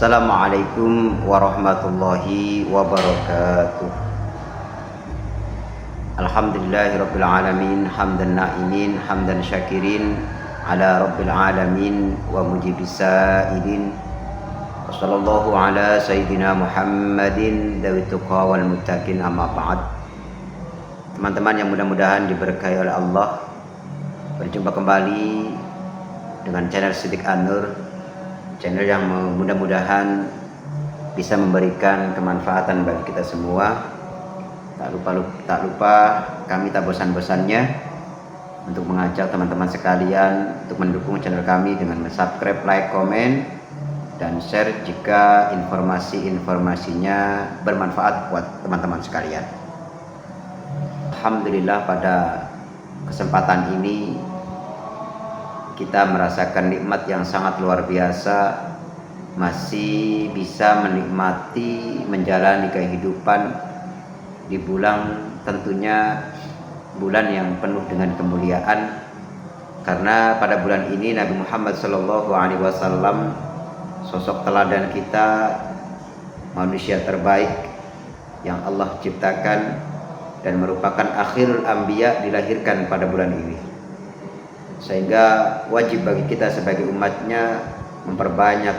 Assalamualaikum warahmatullahi wabarakatuh. Alhamdulillahirabbil alamin, hamdan na'imin, hamdan syakirin ala rabbil alamin wa mujibis sa'ilin. Wassallallahu ala sayyidina Muhammadin dawit tuqa wal muttaqin, amma ba'd. Teman-teman yang mudah-mudahan diberkahi oleh Allah, berjumpa kembali dengan channel Siddiq An-Nur, channel yang mudah-mudahan bisa memberikan kemanfaatan bagi kita semua. Tak lupa kami tak bosan-bosannya untuk mengajak teman-teman sekalian untuk mendukung channel kami dengan subscribe, like, komen, dan share jika informasi-informasinya bermanfaat buat teman-teman sekalian. Alhamdulillah, pada kesempatan ini kita merasakan nikmat yang sangat luar biasa, masih bisa menikmati menjalani kehidupan di bulan, tentunya bulan yang penuh dengan kemuliaan, karena pada bulan ini Nabi Muhammad SAW, sosok teladan kita, manusia terbaik yang Allah ciptakan dan merupakan akhirul anbiya, dilahirkan pada bulan ini. Sehingga wajib bagi kita sebagai umatnya memperbanyak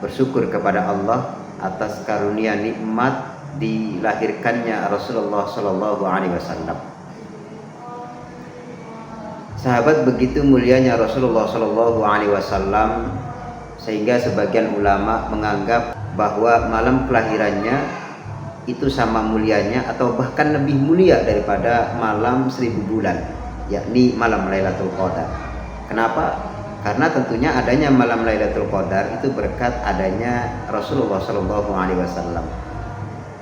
bersyukur kepada Allah atas karunia nikmat dilahirkannya Rasulullah SAW. Sahabat, begitu mulianya Rasulullah SAW sehingga sebagian ulama menganggap bahwa malam kelahirannya itu sama mulianya atau bahkan lebih mulia daripada malam 1000 bulan, yakni malam Lailatul Qadar. Kenapa? Karena tentunya adanya malam Lailatul Qadar itu berkat adanya Rasulullah SAW.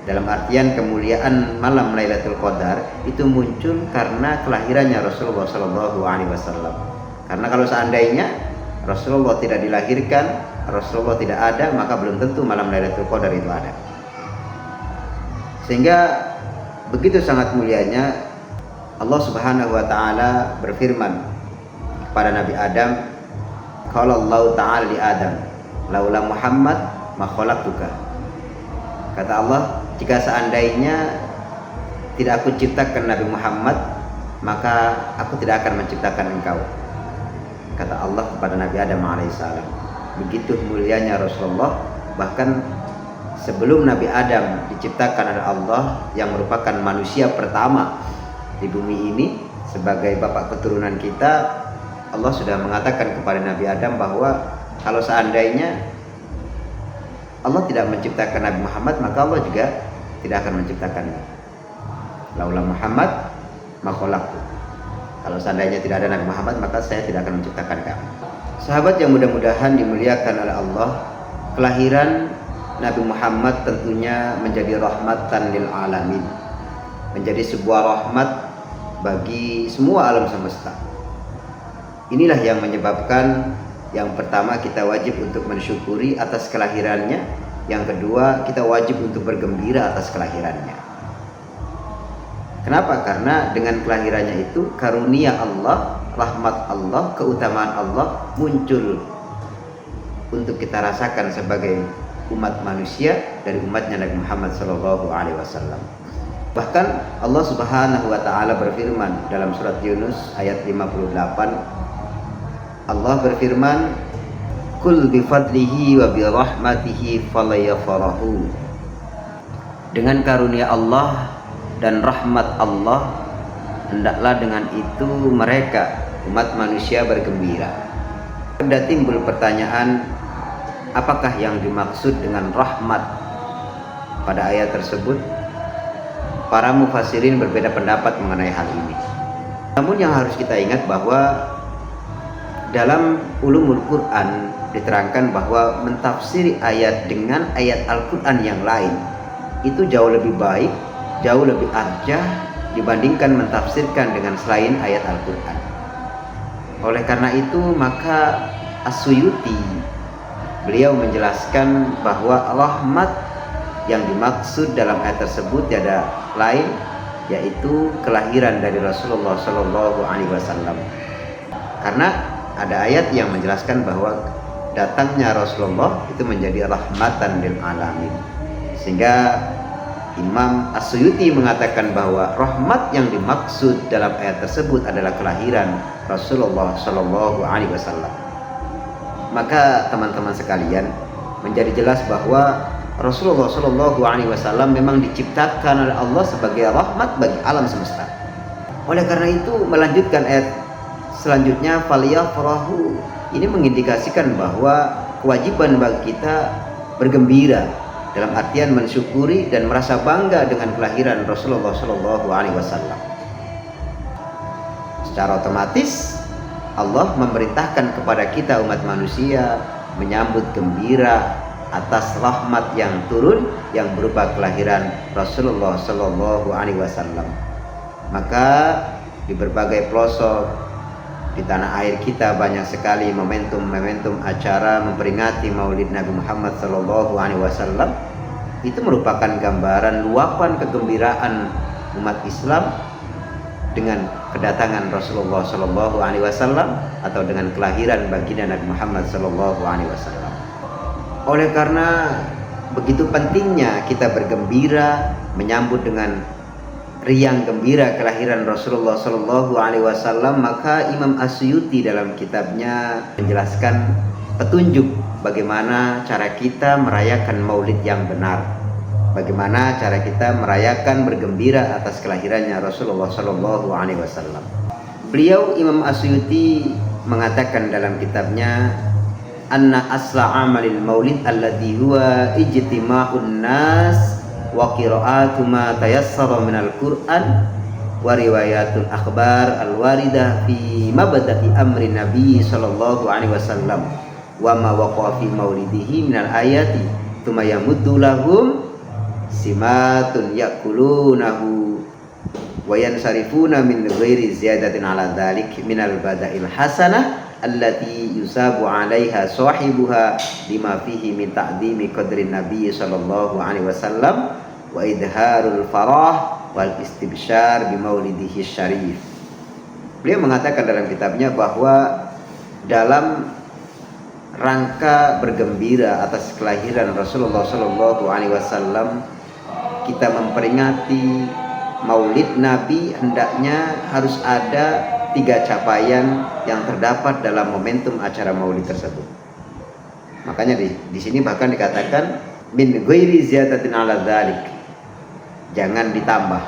Dalam artian kemuliaan malam Lailatul Qadar itu muncul karena kelahirannya Rasulullah SAW. Karena kalau seandainya Rasulullah tidak dilahirkan, Rasulullah tidak ada, maka belum tentu malam Lailatul Qadar itu ada. Sehingga begitu sangat mulianya, Allah Subhanahu wa taala berfirman pada Nabi Adam, qala Allah ta'ala li Adam, laula Muhammad ma khalaqtuka. Kata Allah, jika seandainya tidak aku ciptakan Nabi Muhammad, maka aku tidak akan menciptakan engkau. Kata Allah kepada Nabi Adam alaihissalam. Begitu mulianya Rasulullah, bahkan sebelum Nabi Adam diciptakan oleh Allah, yang merupakan manusia pertama di bumi ini sebagai bapak keturunan kita, Allah sudah mengatakan kepada Nabi Adam bahwa kalau seandainya Allah tidak menciptakan Nabi Muhammad, maka Allah juga tidak akan menciptakannya. Laula Muhammad ma khalaqtu. Kalau seandainya tidak ada Nabi Muhammad, maka saya tidak akan menciptakan kamu. Sahabat yang mudah-mudahan dimuliakan oleh Allah, kelahiran Nabi Muhammad tentunya menjadi rahmatan lil alamin, menjadi sebuah rahmat bagi semua alam semesta. Inilah yang menyebabkan yang pertama kita wajib untuk mensyukuri atas kelahirannya, yang kedua kita wajib untuk bergembira atas kelahirannya. Kenapa? Karena dengan kelahirannya itu karunia Allah, rahmat Allah, keutamaan Allah muncul untuk kita rasakan sebagai umat manusia dari umatnya Nabi Muhammad SAW. Bahkan Allah Subhanahu wa taala berfirman dalam surat Yunus ayat 58, Allah berfirman, kul bifadlihi wa birahmatihi falayafrahu. Dengan karunia Allah dan rahmat Allah, hendaklah dengan itu mereka umat manusia bergembira. Sudah timbul pertanyaan, apakah yang dimaksud dengan rahmat pada ayat tersebut? Para mufassirin berbeda pendapat mengenai hal ini. Namun yang harus kita ingat bahwa dalam ulumul Quran diterangkan bahwa mentafsiri ayat dengan ayat Al-Quran yang lain itu jauh lebih baik, jauh lebih arjah dibandingkan mentafsirkan dengan selain ayat Al-Quran. Oleh karena itu maka As-Suyuti beliau menjelaskan bahwa rahmat yang dimaksud dalam ayat tersebut tiada lain yaitu kelahiran dari Rasulullah SAW. Karena ada ayat yang menjelaskan bahwa datangnya Rasulullah itu menjadi rahmatan lil alamin. Sehingga Imam As-Suyuti mengatakan bahwa rahmat yang dimaksud dalam ayat tersebut adalah kelahiran Rasulullah Shallallahu Alaihi Wasallam. Maka teman-teman sekalian, menjadi jelas bahwa Rasulullah Shallallahu Alaihi Wasallam memang diciptakan oleh Allah sebagai rahmat bagi alam semesta. Oleh karena itu melanjutkan ayat selanjutnya, faliyafrahu, ini mengindikasikan bahwa kewajiban bagi kita bergembira, dalam artian mensyukuri dan merasa bangga dengan kelahiran Rasulullah Shallallahu Alaihi Wasallam. Secara otomatis Allah memerintahkan kepada kita umat manusia menyambut gembira atas rahmat yang turun yang berupa kelahiran Rasulullah Shallallahu Alaihi Wasallam. Maka di berbagai pelosok di tanah air kita banyak sekali momentum acara memperingati Maulid Nabi Muhammad Sallallahu Alaihi Wasallam. Itu merupakan gambaran luapan kegembiraan umat Islam dengan kedatangan Rasulullah Sallallahu Alaihi Wasallam atau dengan kelahiran baginda Nabi Muhammad Sallallahu Alaihi Wasallam. Oleh karena begitu pentingnya kita bergembira menyambut dengan riang gembira kelahiran Rasulullah Shallallahu Alaihi Wasallam, maka Imam As-Suyuti dalam kitabnya menjelaskan petunjuk bagaimana cara kita merayakan Maulid yang benar, bagaimana cara kita merayakan bergembira atas kelahirannya Rasulullah Shallallahu Alaihi Wasallam. Beliau Imam As-Suyuti mengatakan dalam kitabnya, anna asla amalil maulid alladhi huwa ijtima'un nas wa qira'atu ma tayassara minal Qur'an wa riwayatul akhbar al-waridah fi mabda'i amri Nabi sallallahu alaihi wasallam wa ma waqa'a fi maulidihi minal ayati thumma yamuddu lahum simatun yakulunahu wa yansarifuna min ghairi ziyadatin ala dhalik minal bada'il hasanah allati yusabu 'alaiha sahibuha lima fihi min ta'dhimi qadrin Nabi sallallahu alaihi wasallam wa idharul farah wal istibsyar bi maulidihi syarif. Beliau mengatakan dalam kitabnya bahwa dalam rangka bergembira atas kelahiran Rasulullah sallallahu alaihi wasallam, kita memperingati Maulid Nabi, hendaknya harus ada 3 capaian yang terdapat dalam momentum acara Maulid tersebut. Makanya di sini bahkan dikatakan min ghairi ziyadatin ala dzalik, jangan ditambah.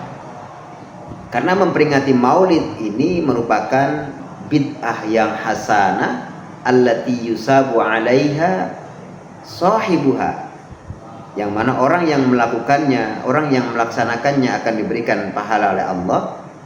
Karena memperingati Maulid ini merupakan bid'ah yang hasanah allati yusabu 'alaiha sahibuha, yang mana orang yang melakukannya, orang yang melaksanakannya akan diberikan pahala oleh Allah.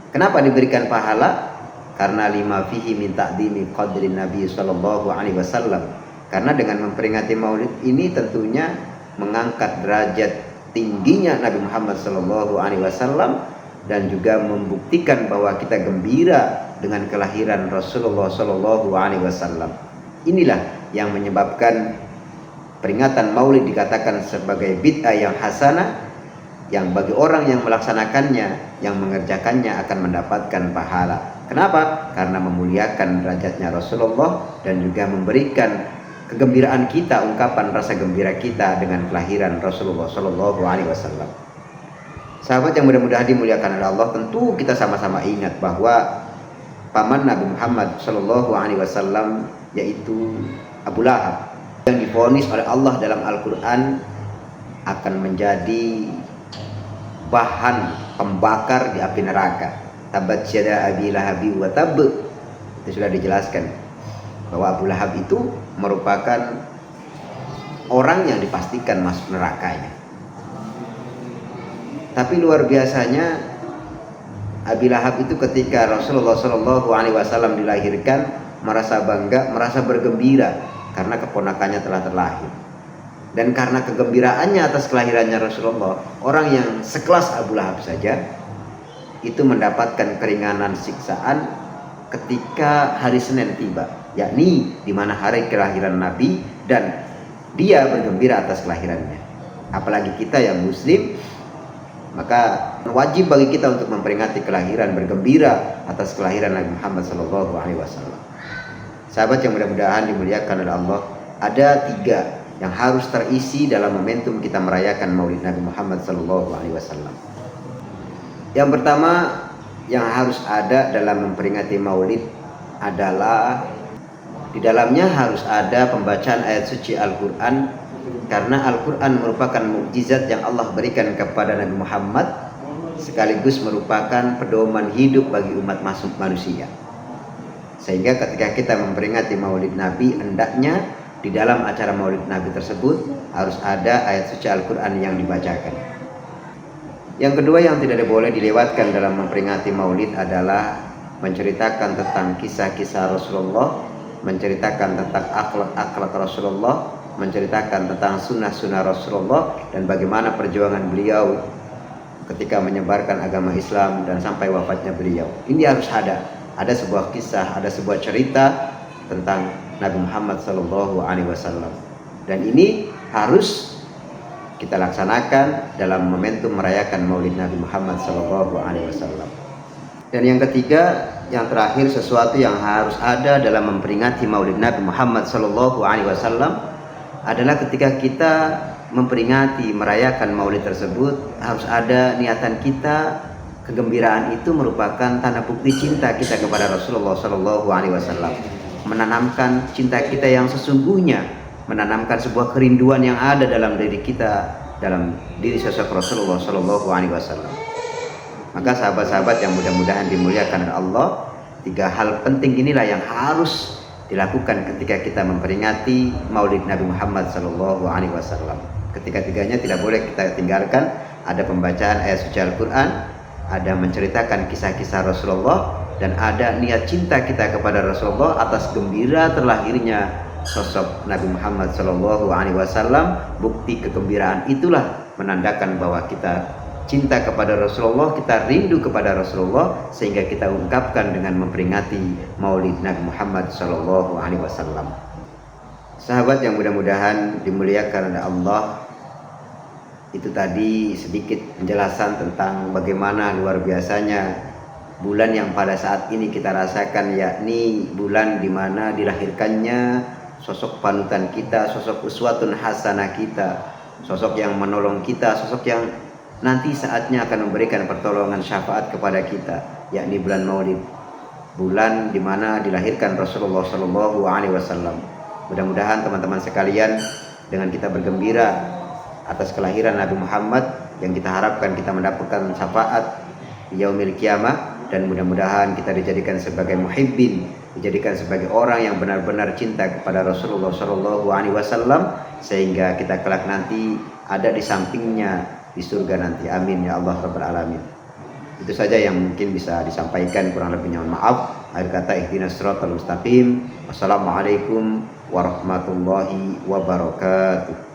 Kenapa diberikan pahala? Karena lima fihi min ta'dhimi qadri Nabi sallallahu alaihi wasallam. Karena dengan memperingati Maulid ini tentunya mengangkat derajat tingginya Nabi Muhammad sallallahu alaihi wasallam dan juga membuktikan bahwa kita gembira dengan kelahiran Rasulullah sallallahu alaihi wasallam. Inilah yang menyebabkan peringatan Maulid dikatakan sebagai bid'ah yang hasanah, yang bagi orang yang melaksanakannya, yang mengerjakannya akan mendapatkan pahala. Kenapa? Karena memuliakan derajatnya Rasulullah dan juga memberikan kegembiraan kita, ungkapan rasa gembira kita dengan kelahiran Rasulullah Shallallahu Alaihi Wasallam. Sahabat yang mudah-mudahan dimuliakan oleh Allah, tentu kita sama-sama ingat bahwa paman Nabi Muhammad Shallallahu Alaihi Wasallam yaitu Abu Lahab yang divonis oleh Allah dalam Al-Quran akan menjadi bahan pembakar di api neraka. Tabat syada Abi Lahabi wa tab. Itu sudah dijelaskan bahwa Abu Lahab itu merupakan orang yang dipastikan masuk nerakanya. Tapi luar biasanya Abi Lahab itu ketika Rasulullah Shallallahu Alaihi Wasallam dilahirkan merasa bangga, merasa bergembira karena keponakannya telah terlahir. Dan karena kegembiraannya atas kelahirannya Rasulullah, orang yang sekelas Abu Lahab saja itu mendapatkan keringanan siksaan ketika hari Senin tiba, yakni di mana hari kelahiran Nabi, dan dia bergembira atas kelahirannya. Apalagi kita yang muslim, maka wajib bagi kita untuk memperingati kelahiran, bergembira atas kelahiran Nabi Muhammad SAW. Sahabat yang mudah-mudahan dimuliakan oleh Allah, ada 3 yang harus terisi dalam momentum kita merayakan Maulid Nabi Muhammad SAW. Yang pertama yang harus ada dalam memperingati Maulid adalah di dalamnya harus ada pembacaan ayat suci Al-Quran, karena Al-Quran merupakan mukjizat yang Allah berikan kepada Nabi Muhammad, sekaligus merupakan pedoman hidup bagi umat manusia. Sehingga ketika kita memperingati Maulid Nabi, hendaknya di dalam acara Maulid Nabi tersebut harus ada ayat suci Al-Quran yang dibacakan. Yang kedua yang tidak boleh dilewatkan dalam memperingati Maulid adalah menceritakan tentang kisah-kisah Rasulullah, menceritakan tentang akhlak Rasulullah, menceritakan tentang sunnah-sunnah Rasulullah, dan bagaimana perjuangan beliau ketika menyebarkan agama Islam dan sampai wafatnya beliau. Ini harus ada sebuah kisah, ada sebuah cerita tentang Nabi Muhammad SAW, dan ini harus kita laksanakan dalam momentum merayakan Maulid Nabi Muhammad SAW. Dan yang ketiga, yang terakhir, sesuatu yang harus ada dalam memperingati Maulid Nabi Muhammad SAW adalah ketika kita memperingati, merayakan Maulid tersebut, harus ada niatan kita. Kegembiraan itu merupakan tanda bukti cinta kita kepada Rasulullah SAW, menanamkan cinta kita yang sesungguhnya, menanamkan sebuah kerinduan yang ada dalam diri kita, dalam diri sosok Rasulullah SAW. Maka sahabat-sahabat yang mudah-mudahan dimuliakan oleh Allah, 3 hal penting inilah yang harus dilakukan ketika kita memperingati Maulid Nabi Muhammad SAW. Ketiga-tiganya tidak boleh kita tinggalkan. Ada pembacaan ayat suci Al-Quran, ada menceritakan kisah-kisah Rasulullah, dan ada niat cinta kita kepada Rasulullah atas gembira terlahirnya sosok Nabi Muhammad SAW. Bukti kegembiraan itulah menandakan bahwa kita cinta kepada Rasulullah, kita rindu kepada Rasulullah, sehingga kita ungkapkan dengan memperingati Maulid Nabi Muhammad SAW. Sahabat yang mudah-mudahan dimuliakan oleh Allah, itu tadi sedikit penjelasan tentang bagaimana luar biasanya bulan yang pada saat ini kita rasakan, yakni bulan di mana dilahirkannya sosok panutan kita, sosok uswatun hasanah kita, sosok yang menolong kita, sosok yang nanti saatnya akan memberikan pertolongan syafaat kepada kita, yakni bulan Maulid, bulan di mana dilahirkan Rasulullah SAW. Mudah-mudahan teman-teman sekalian, dengan kita bergembira atas kelahiran Nabi Muhammad, yang kita harapkan kita mendapatkan syafaat di yaumil kiamah, dan mudah-mudahan kita dijadikan sebagai muhibbin, dijadikan sebagai orang yang benar-benar cinta kepada Rasulullah SAW, sehingga kita kelak nanti ada di sampingnya di surga nanti. Amin ya Allah Rabbal Alamin. Itu saja yang mungkin bisa disampaikan, kurang lebihnya mohon maaf. Akhir kata, ihdinas siratal mustaqim. Wassalamualaikum warahmatullahi wabarakatuh.